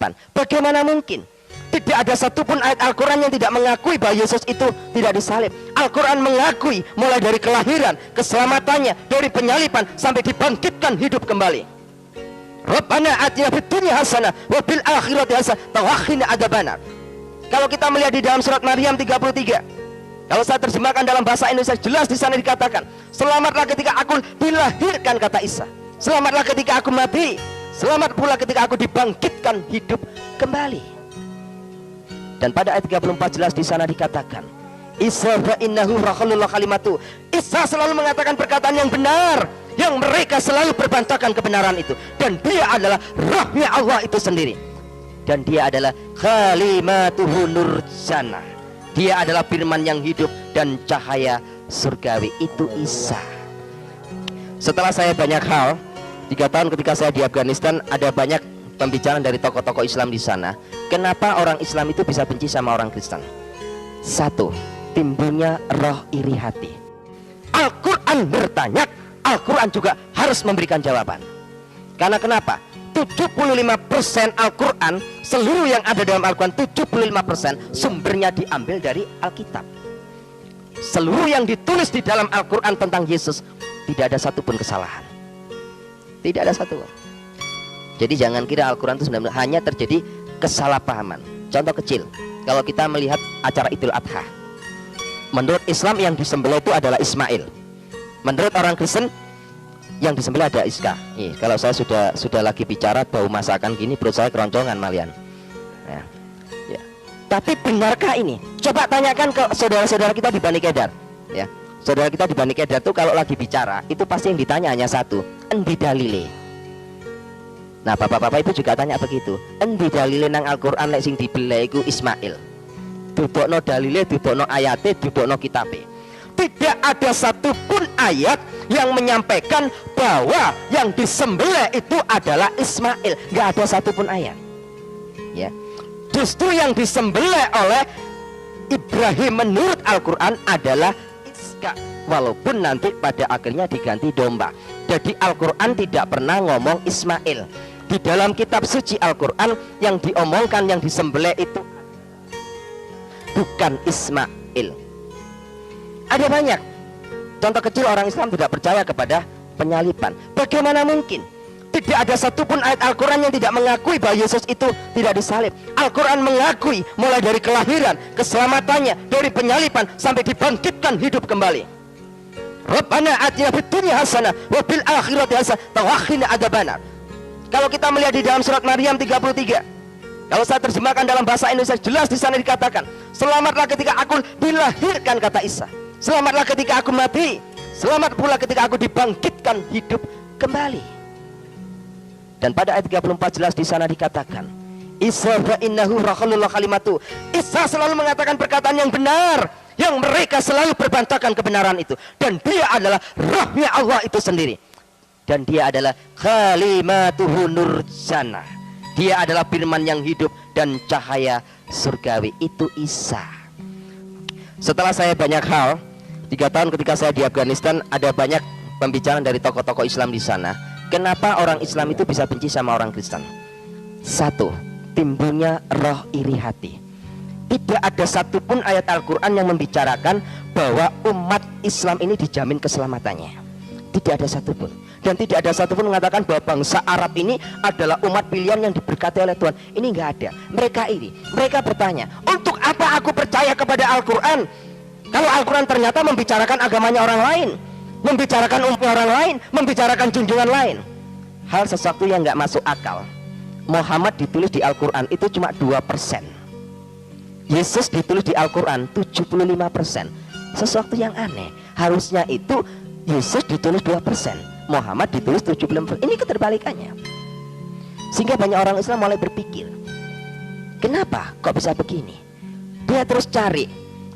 penyalipan. Bagaimana mungkin? Tidak ada satupun ayat Al-Quran yang tidak mengakui bahwa Yesus itu tidak disalib. Al-Quran mengakui mulai dari kelahiran, keselamatannya, dari penyalipan sampai dibangkitkan hidup kembali. Rabbana atina fid dunya hasanah wa fil akhirati hasanah wa qina adzabannar. Kalau kita melihat di dalam surat Maryam 33, kalau saya terjemahkan dalam bahasa Indonesia, jelas di sana dikatakan, selamatlah ketika aku dilahirkan, kata Isa. Selamatlah ketika aku mati. Selamat pula ketika aku dibangkitkan hidup kembali. Dan pada ayat 34 jelas di sana dikatakan, Isa fa innahu rasulullah kalimatu. Isa selalu mengatakan perkataan yang benar, yang mereka selalu berbantahkan kebenaran itu. Dan dia adalah rohnya Allah itu sendiri. Dan dia adalah kalimatuhu nurjana. Dia adalah firman yang hidup dan cahaya surgawi. Itu Isa. Setelah saya banyak hal, 3 tahun ketika saya di Afghanistan, ada banyak pembicaraan dari tokoh-tokoh Islam di sana. Kenapa orang Islam itu bisa benci sama orang Kristen? 1, timbulnya roh iri hati. Al-Quran bertanya, Al-Quran juga harus memberikan jawaban. Karena kenapa? 75% Al-Quran, seluruh yang ada dalam Al-Quran, 75% sumbernya diambil dari Alkitab. Seluruh yang ditulis di dalam Al-Quran tentang Yesus, tidak ada satupun kesalahan. Tidak ada satupun. Jadi jangan kira Al-Quran itu sebenarnya hanya terjadi kesalahpahaman. Contoh kecil, kalau kita melihat acara Idul Adha, menurut Islam yang disembelih itu adalah Ismail. Menurut orang Kristen yang disembelih ada Iska. Kalau saya sudah lagi bicara bau masakan gini, perut saya keroncongan malian. Ya. Tapi benarkah ini? Coba tanyakan ke saudara-saudara kita di Bani Kedar. Ya, saudara kita di Bani Kedar tuh kalau lagi bicara itu pasti yang ditanya hanya satu, endi dalile. Nah, bapak-bapak itu juga tanya begitu. Endi dalile nang Al-Qur'an lek sing dibeleh iku Ismail. Dudukno dalile, dudukno ayate, dudukno kitabe. Tidak ada satupun ayat yang menyampaikan bahwa yang disembelih itu adalah Ismail. Gak ada satupun ayat. Ya. Justru yang disembelih oleh Ibrahim menurut Al-Qur'an adalah Iska. Walaupun nanti pada akhirnya diganti domba. Jadi Al-Quran tidak pernah ngomong Ismail. Di dalam kitab suci Al-Quran yang diomongkan, yang disembelih itu bukan Ismail. Ada banyak contoh kecil orang Islam tidak percaya kepada penyalipan. Bagaimana mungkin? Tidak ada satupun ayat Al-Quran yang tidak mengakui bahwa Yesus itu tidak disalib. Al-Quran mengakui mulai dari kelahiran, keselamatannya, dari penyalipan sampai dibangkitkan hidup kembali. Rabbana atina fid dunya hasanah wa fil akhirati hasanah wa qina adzabannar. Kalau kita melihat di dalam surat Maryam 33, kalau saya terjemahkan dalam bahasa Indonesia, jelas di sana dikatakan, selamatlah ketika aku dilahirkan, kata Isa. Selamatlah ketika aku mati. Selamat pula ketika aku dibangkitkan hidup kembali. Dan pada ayat 34 jelas di sana dikatakan, Isa fa innahu rasulullah kalimatu. Isa selalu mengatakan perkataan yang benar, yang mereka selalu berbantahkan kebenaran itu. Dan dia adalah rohnya Allah itu sendiri. Dan dia adalah kalimatuhu nurjana. Dia adalah firman yang hidup dan cahaya surgawi. Itu Isa. Setelah saya banyak hal, 3 tahun ketika saya di Afghanistan, ada banyak pembicaraan dari tokoh-tokoh Islam di sana. Kenapa orang Islam itu bisa benci sama orang Kristen? 1, timbulnya roh iri hati. Tidak ada satupun ayat Al-Quran yang membicarakan bahwa umat Islam ini dijamin keselamatannya. Tidak ada satupun. Dan tidak ada satupun mengatakan bahwa bangsa Arab ini adalah umat pilihan yang diberkati oleh Tuhan. Ini nggak ada. Mereka bertanya, untuk apa aku percaya kepada Al-Quran kalau Al-Quran ternyata membicarakan agamanya orang lain, membicarakan umatnya orang lain, membicarakan junjungan lain. Hal sesuatu yang nggak masuk akal. Muhammad ditulis di Al-Quran itu cuma 2%. Yesus ditulis di Al-Quran 75%. Sesuatu yang aneh. Harusnya itu Yesus ditulis 2%, Muhammad ditulis 75%. Ini keterbalikannya. Sehingga banyak orang Islam mulai berpikir, kenapa kok bisa begini? Dia terus cari.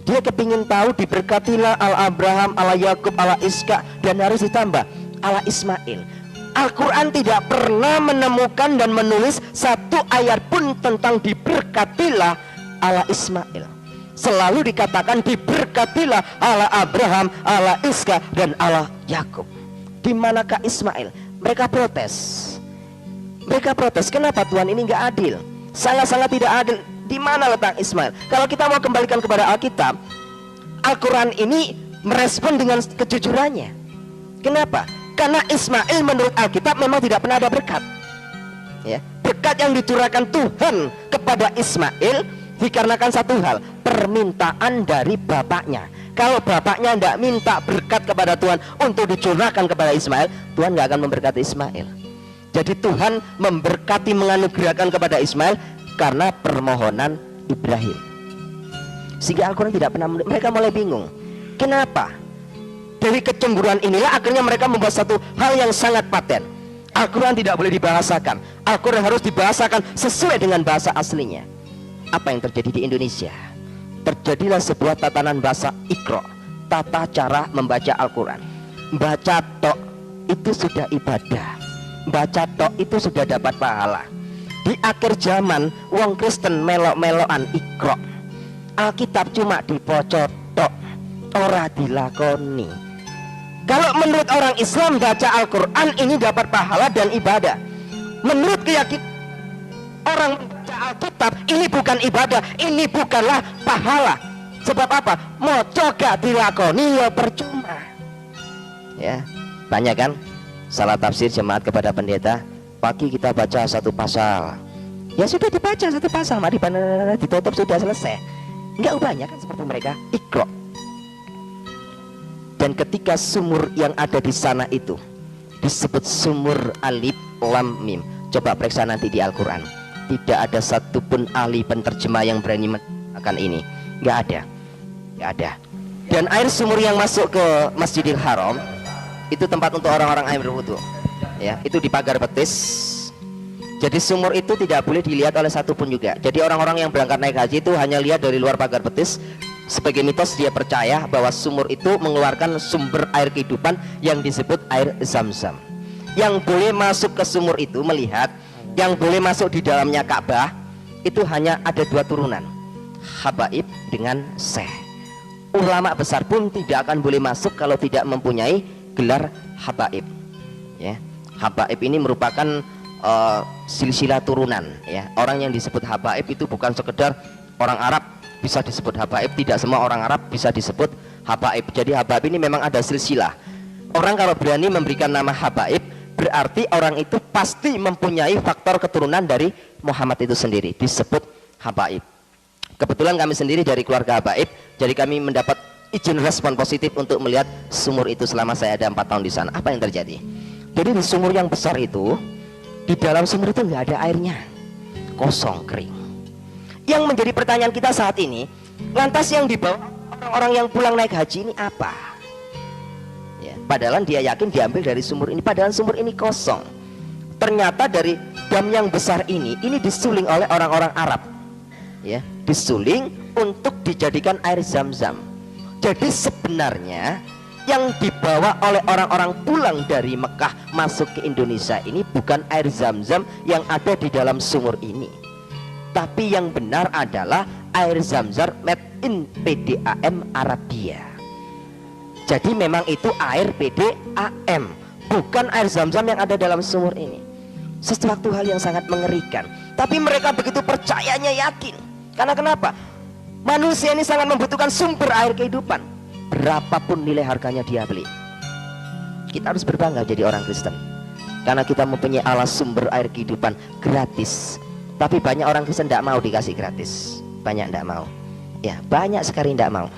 Dia kepingin tahu, diberkatilah ala Abraham, ala Yakub, ala Iska, dan harus ditambah ala Ismail. Al-Quran tidak pernah menemukan dan menulis satu ayat pun tentang diberkatilah ala Ismail. Selalu dikatakan diberkatilah ala Abraham, ala Iska, dan ala Yakub. Di manakah Ismail? Mereka protes. Kenapa Tuhan ini nggak adil? sangat-sangat tidak adil. Di mana letak Ismail? Kalau kita mau kembalikan kepada Alkitab, Al-Quran ini merespon dengan kejujurannya. Kenapa? Karena Ismail menurut Alkitab memang tidak pernah ada berkat. Ya, berkat yang dicurahkan Tuhan kepada Ismail dikarenakan satu hal, permintaan dari bapaknya. Kalau bapaknya tidak minta berkat kepada Tuhan untuk dicurahkan kepada Ismail, Tuhan nggak akan memberkati Ismail. Jadi Tuhan memberkati, menganugerahkan kepada Ismail karena permohonan Ibrahim. Sehingga Al-Quran tidak pernah, mereka mulai bingung. Kenapa? Dari kecemburuan inilah akhirnya mereka membuat satu hal yang sangat paten. Al-Quran tidak boleh dibahasakan. Al-Quran harus dibahasakan sesuai dengan bahasa aslinya. Apa yang terjadi di Indonesia? Terjadilah sebuah tatanan bahasa Iqra, tata cara membaca Al-Quran. Baca tok itu sudah ibadah, baca tok itu sudah dapat pahala. Di akhir zaman wong Kristen melok-melokan Iqra, Alkitab cuma dipocot tok, ora dilakoni. Kalau menurut orang Islam baca Al-Quran ini dapat pahala dan ibadah. Menurut keyakinan orang membaca Alkitab ini bukan ibadah, ini bukanlah pahala. Sebab apa? Moco gak dilakoni ya percuma. Ya, banyak kan salah tafsir jemaat kepada pendeta. Pagi kita baca satu pasal, ya sudah dibaca satu pasal, mari ditutup sudah selesai. Enggak banyak kan seperti mereka Iqra. Dan ketika sumur yang ada di sana itu disebut sumur alif lam mim. Coba periksa nanti di Al-Quran, tidak ada satupun ahli penterjemah yang berani mengatakan ini. Nggak ada, nggak ada. Dan air sumur yang masuk ke Masjidil Haram itu tempat untuk orang-orang air berwudu. Ya, itu di pagar betis. Jadi sumur itu tidak boleh dilihat oleh satupun juga. Jadi orang-orang yang berangkat naik haji itu hanya lihat dari luar pagar betis. Sebagai mitos dia percaya bahwa sumur itu mengeluarkan sumber air kehidupan yang disebut air Zam-Zam. Yang boleh masuk ke sumur itu melihat, yang boleh masuk di dalamnya Ka'bah itu hanya ada dua turunan, habaib dengan syekh. Ulama besar pun tidak akan boleh masuk kalau tidak mempunyai gelar habaib. Ya, habaib ini merupakan silsilah turunan. Ya, orang yang disebut habaib itu bukan sekedar orang Arab bisa disebut habaib, tidak semua orang Arab bisa disebut habaib. Jadi habaib ini memang ada silsilah. Orang kalau berani memberikan nama habaib, berarti orang itu pasti mempunyai faktor keturunan dari Muhammad itu sendiri, disebut habaib. Kebetulan kami sendiri dari keluarga habaib, jadi kami mendapat izin respon positif untuk melihat sumur itu selama saya ada 4 tahun di sana. Apa yang terjadi? Jadi di sumur yang besar itu, di dalam sumur itu nggak ada airnya, kosong, kering. Yang menjadi pertanyaan kita saat ini, lantas yang dibawa orang-orang yang pulang naik haji ini apa? Ya, padahal dia yakin diambil dari sumur ini, padahal sumur ini kosong. Ternyata dari dam yang besar ini disuling oleh orang-orang Arab. Ya, disuling untuk dijadikan air Zam-Zam. Jadi sebenarnya yang dibawa oleh orang-orang pulang dari Mekah masuk ke Indonesia ini bukan air Zam-Zam yang ada di dalam sumur ini, tapi yang benar adalah air Zam-Zam made in PDAM Arabia. Jadi memang itu air PDAM, bukan air Zam-Zam yang ada dalam sumur ini. Sesuatu hal yang sangat mengerikan, tapi mereka begitu percayanya, yakin. Karena kenapa? Manusia ini sangat membutuhkan sumber air kehidupan, berapapun nilai harganya dia beli. Kita harus berbangga jadi orang Kristen, karena kita mempunyai alas sumber air kehidupan gratis. Tapi banyak orang Kristen tidak mau dikasih gratis, banyak tidak mau. Ya, banyak sekali tidak mau.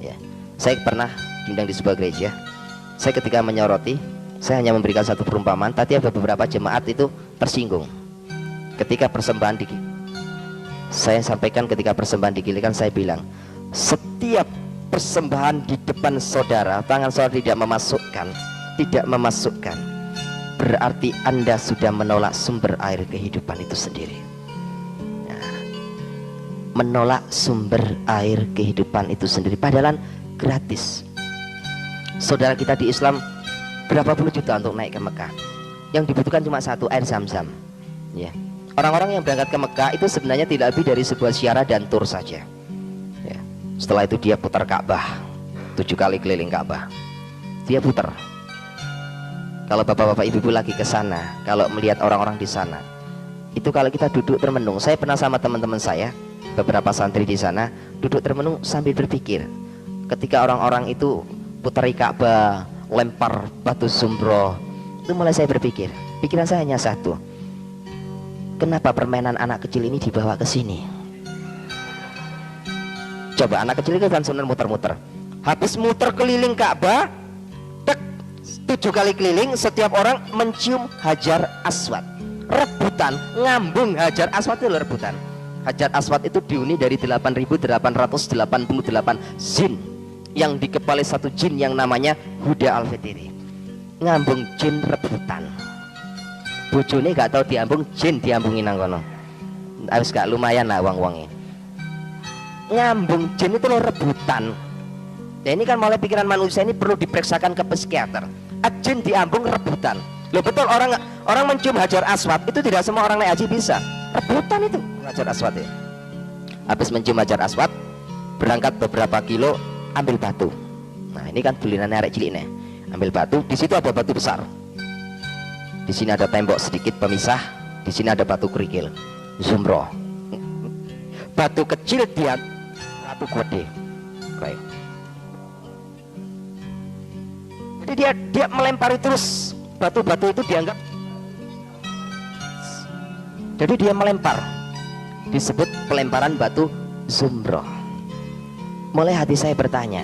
Ya, saya pernah diundang di sebuah gereja. Saya ketika menyoroti, saya hanya memberikan satu perumpamaan. Tadi ada beberapa jemaat itu tersinggung ketika persembahan saya sampaikan ketika persembahan digilikan, saya bilang setiap persembahan di depan saudara, tangan saudara tidak memasukkan, berarti Anda sudah menolak sumber air kehidupan itu sendiri. Nah, menolak sumber air kehidupan itu sendiri, padahal gratis. Saudara kita di Islam berapa puluh juta untuk naik ke Mekah, yang dibutuhkan cuma satu, air Zam-Zam. Ya, orang-orang yang berangkat ke Mekah itu sebenarnya tidak lebih dari sebuah ziarah dan tur saja. Ya, setelah itu dia putar Ka'bah 7 kali keliling Ka'bah, dia putar. Kalau bapak-bapak ibu-ibu lagi ke sana, kalau melihat orang-orang di sana, Itu kalau kita duduk termenung, saya pernah sama teman-teman saya, beberapa santri di sana, duduk termenung sambil berpikir. Ketika orang-orang itu putari Ka'bah, lempar batu zumbro, itu mulai saya berpikir, pikiran saya hanya satu, kenapa permainan anak kecil ini dibawa ke sini? Coba anak kecil itu kan sebenarnya muter-muter, habis muter keliling Ka'bah, 7 kali keliling, setiap orang mencium Hajar Aswad, rebutan, ngambung Hajar Aswad itu rebutan. Hajar Aswad itu dihuni dari 8.888 jin yang dikepalai satu jin yang namanya Huda Al-Fitri. Ngambung jin rebutan. Bojone gak tahu diambung, jin diambungi nang kono. Harus gak lumayan lah uang-uangnya. Ngambung jin itu lo rebutan. Ya ini kan mulai pikiran manusia ini perlu diperiksakan ke psikiater. Jin diambung rebutan. Loh betul, orang mencium Hajar Aswad itu tidak semua orang naik haji bisa. Rebutan itu Hajar Aswad ya. Habis mencium Hajar Aswad, berangkat beberapa kilo, ambil batu. Nah ini kan bulinan arek cilik nih. Ambil batu, di situ ada batu besar. Di sini ada tembok sedikit pemisah, di sini ada batu kerikil, zumbro. Batu kecil dia batu gede. Kayak. Jadi dia melempari terus batu-batu itu dianggap. Jadi dia melempar, disebut pelemparan batu zumbro. Mulai hati saya bertanya,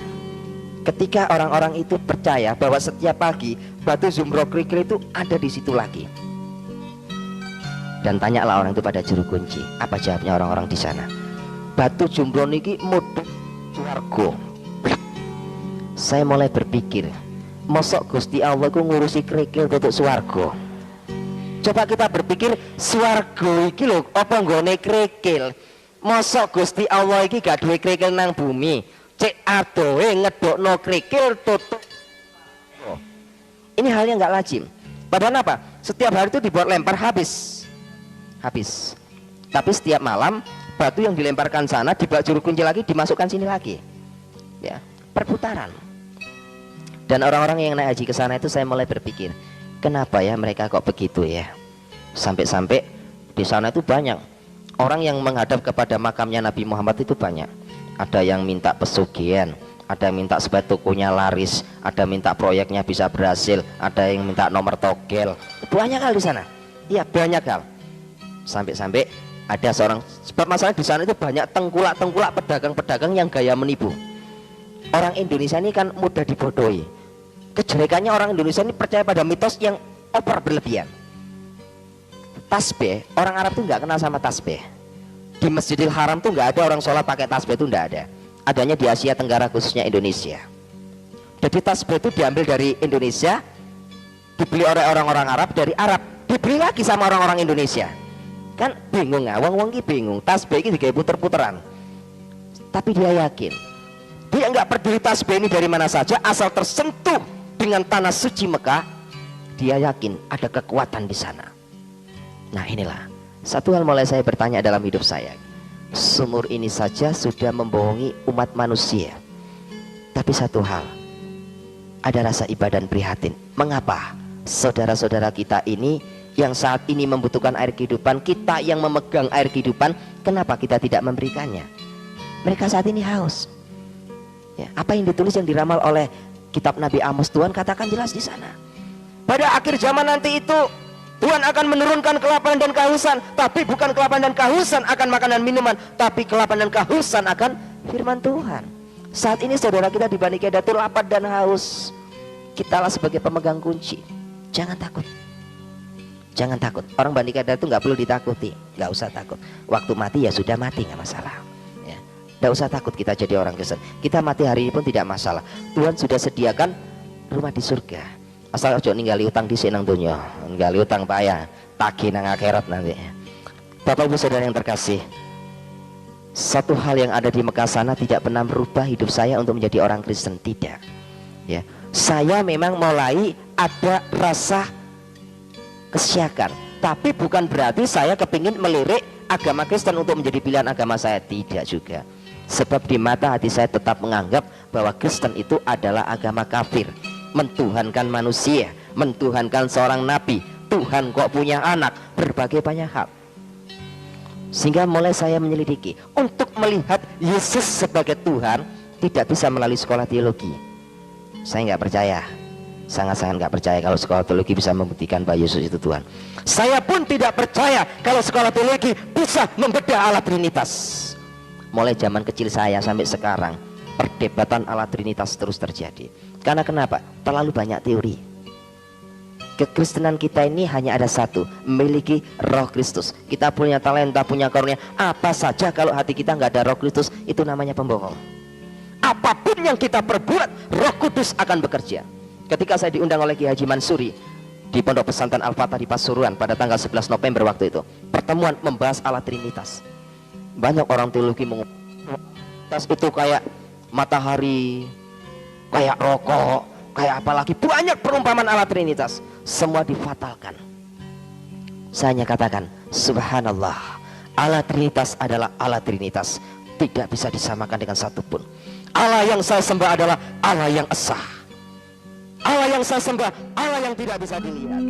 ketika orang-orang itu percaya bahwa setiap pagi batu zumbro kerikil itu ada di situ lagi, dan tanyalah orang itu pada juru kunci, apa jawabnya orang-orang di sana? Batu zumbro niki mudhun swarga. Saya mulai berpikir, mosok Gusti Allah ku ngurusi kerikil tutuk swarga. Coba kita berpikir, swarga iki lho apa nggone kerikil? Mosok Gusti Allah iki gak duwe kerikil nang bumi, cek adohe ngedokno kerikil tutuk. Ini hal yang gak lazim. Padahal apa? Setiap hari itu dibuat lempar habis. Tapi setiap malam batu yang dilemparkan sana dibawa juru kunci lagi, dimasukkan sini lagi. Ya, perputaran. Dan orang-orang yang naik haji ke sana itu saya mulai berpikir, kenapa ya mereka kok begitu ya? Sampai-sampai di sana itu banyak orang yang menghadap kepada makamnya Nabi Muhammad itu banyak. Ada yang minta pesugihan, ada yang minta supaya tokonya laris, ada minta proyeknya bisa berhasil, ada yang minta nomor togel. Banyak hal di sana. Iya, banyak hal. Sampai-sampai ada seorang, sebab masalah di sana itu banyak tengkulak-tengkulak pedagang-pedagang yang gaya menipu. Orang Indonesia ini kan mudah dibodohi. Kejelekannya orang Indonesia ini percaya pada mitos yang over berlebihan. Tasbih, orang Arab tuh nggak kenal sama tasbih. Di Masjidil Haram tuh nggak ada orang sholat pakai tasbih, itu nggak ada. Adanya di Asia Tenggara khususnya Indonesia. Jadi tasbih itu diambil dari Indonesia, dibeli oleh orang-orang Arab dari Arab, dibeli lagi sama orang-orang Indonesia. Kan bingung nggak? Wong-wong bingung. Tasbih ini digawe puter-puteran. Tapi dia yakin, dia nggak peduli tasbih ini dari mana saja, asal tersentuh dengan tanah suci Mekah, dia yakin ada kekuatan di sana. Nah inilah satu hal mulai saya bertanya dalam hidup saya. Sumur ini saja sudah membohongi umat manusia. Tapi satu hal, ada rasa ibadah dan prihatin. Mengapa saudara-saudara kita ini yang saat ini membutuhkan air kehidupan, kita yang memegang air kehidupan, kenapa kita tidak memberikannya? Mereka saat ini haus. Ya, apa yang ditulis, yang diramal oleh kitab Nabi Amos, Tuhan katakan jelas di sana. Pada akhir zaman nanti itu Tuhan akan menurunkan kelaparan dan kehausan, tapi bukan kelaparan dan kehausan akan makanan minuman, tapi kelaparan dan kehausan akan firman Tuhan. Saat ini saudara kita di Bani Kedatul lapar dan haus. Kitalah sebagai pemegang kunci. Jangan takut. Jangan takut. Orang Bani Kedatul nggak perlu ditakuti, nggak usah takut. Waktu mati ya sudah mati, nggak masalah. Ya, nggak usah takut kita jadi orang Kristen. Kita mati hari ini pun tidak masalah. Tuhan sudah sediakan rumah di surga. Asal ojo ninggali utang di nang donya, ninggali utang payah, tagih nang akhirat nanti. Bapak Ibu Saudara yang terkasih, satu hal yang ada di Mekah sana tidak pernah merubah hidup saya untuk menjadi orang Kristen, tidak. Ya, saya memang mulai ada rasa kesyakan, tapi bukan berarti saya kepingin melirik agama Kristen untuk menjadi pilihan agama saya, tidak juga. Sebab di mata hati saya tetap menganggap bahwa Kristen itu adalah agama kafir. Mentuhankan manusia, mentuhankan seorang nabi, Tuhan kok punya anak, berbagai banyak hal. Sehingga mulai saya menyelidiki untuk melihat Yesus sebagai Tuhan tidak bisa melalui sekolah teologi. Saya nggak percaya, sangat-sangat nggak percaya kalau sekolah teologi bisa membuktikan bahwa Yesus itu Tuhan. Saya pun tidak percaya kalau sekolah teologi bisa membedah Allah Trinitas. Mulai zaman kecil saya sampai sekarang, perdebatan Allah Trinitas terus terjadi. Karena kenapa? Terlalu banyak teori. Kekristenan kita ini hanya ada satu, memiliki Roh Kristus. Kita punya talenta, punya karunia, apa saja kalau hati kita nggak ada Roh Kristus, itu namanya pembohong. Apapun yang kita perbuat, Roh Kudus akan bekerja. Ketika saya diundang oleh Ki Haji Mansuri di Pondok Pesantren Al-Fatah di Pasuruan pada tanggal 11 November waktu itu, pertemuan membahas Allah Trinitas. Banyak orang teologi mengatakan itu kayak matahari, kayak rokok, kayak apalagi banyak perumpamaan Allah Trinitas, semua difatalkan. Saya hanya katakan, subhanallah, Allah Trinitas adalah Allah Trinitas, tidak bisa disamakan dengan satupun. Allah yang saya sembah adalah Allah yang esa. Allah yang saya sembah, Allah yang tidak bisa dilihat.